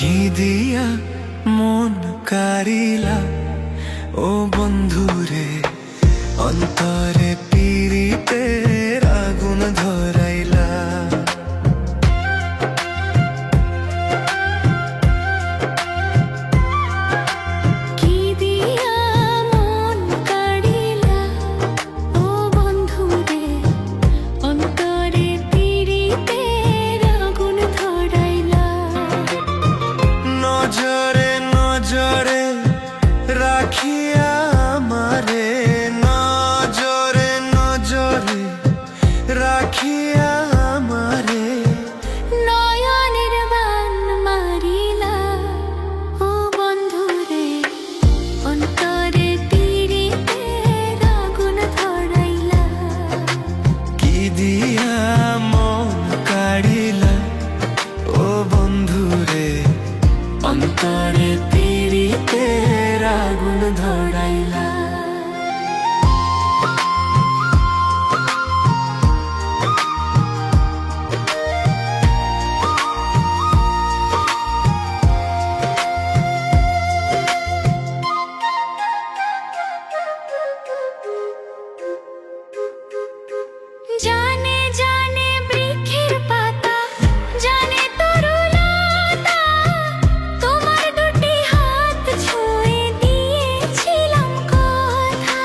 কি দিয়া মন কারিলা ও বন্ধুরে, অন্তরে পীড়িতের আগুন ধরাইলা। কি দিয়া মন কারিলা ও বন্ধুরে, অন্তরে পীড়িতের আগুন ধরাইলা। নজরে নজরে রাখিয়া আমারে, নজরে নজরে রাখিয়া আমারে, নয়নের বান মারিলা ও বন্ধুরে, অন্তরে পীড়িতের আগুন ধরাইলা। কি দিয়া মন কাড়িলা ও বন্ধুরে, অন্তরে পীড়িতের আগুন ধরাইলা। জানে জানে বৃক্ষের পাতা, জানে তরুলতা, তোমার দুটি হাত ছুঁয়ে দিয়েছিলাম কথা।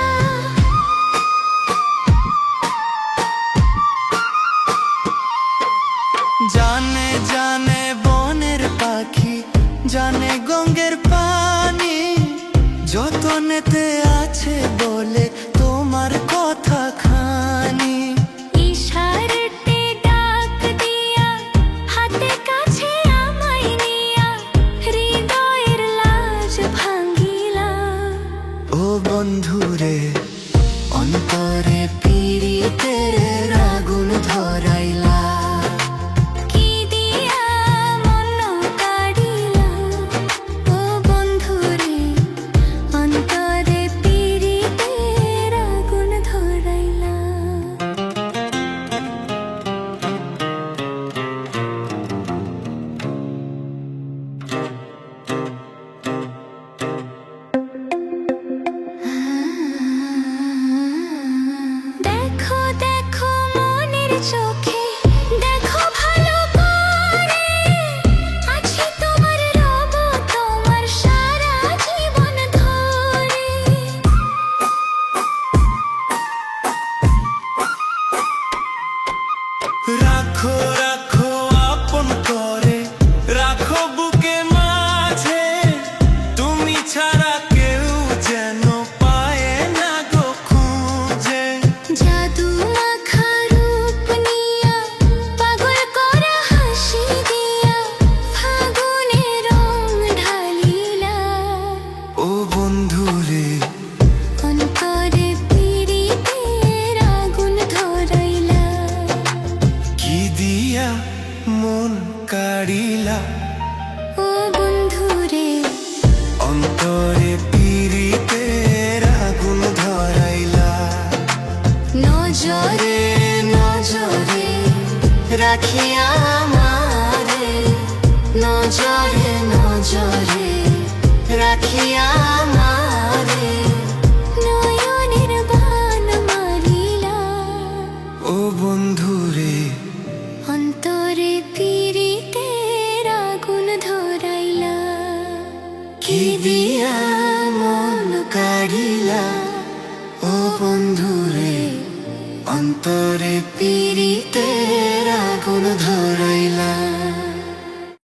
জানে জানে বনের পাখি, জানে গঙ্গের পানি, যতনেতে আছে বলে তোমার কথা খানি। ইশারাতে ডাক দিয়া, হাতে কাছে আমায় নিয়া, হৃদয়ের লাজ ভাঙিলা। ও বন্ধুরে, অন্তরে পীড়িতের আগুন ধরাইলা। কি দিয়া মন কাড়িলা ও বন্ধুরে, অন্তরে পীড়িতের আগুন ধরাইলা। দেখো দেখো মনের চোখে, দেখো ভালো করে, আছি তোমার, রব তোমার সারা জীবন ধরে। রাখো রাখো আপন করে, রাখো বুকে মাঝে, তুমি ছাড়া কেউ যেন পায় না গো খুঁজে। জাদু মাখা রূপ নিয়া, পাগল করা হাসি দিয়া, ফাগুনে রং ঢালিলা। ও বন্ধুরে, অন্তরে পীড়িতের আগুন ধরাইলা। কি দিয়া মন কাড়িলা ও বন্ধুরে, অন্তরে পীড়িতের আগুন ধরাইলা। নজরে নজরে রাখিয়া আমারে, নজরে নজরে রাখিয়া আমারে, নয়নের বান মারিলা। ও বন্ধুরে, অন্তরে পীড়িতের আগুন ধরাইলা। কি দিয়া মন কাড়িলা ও বন্ধুরে, অন্তরে পীড়িতের আগুন ধরাইলা।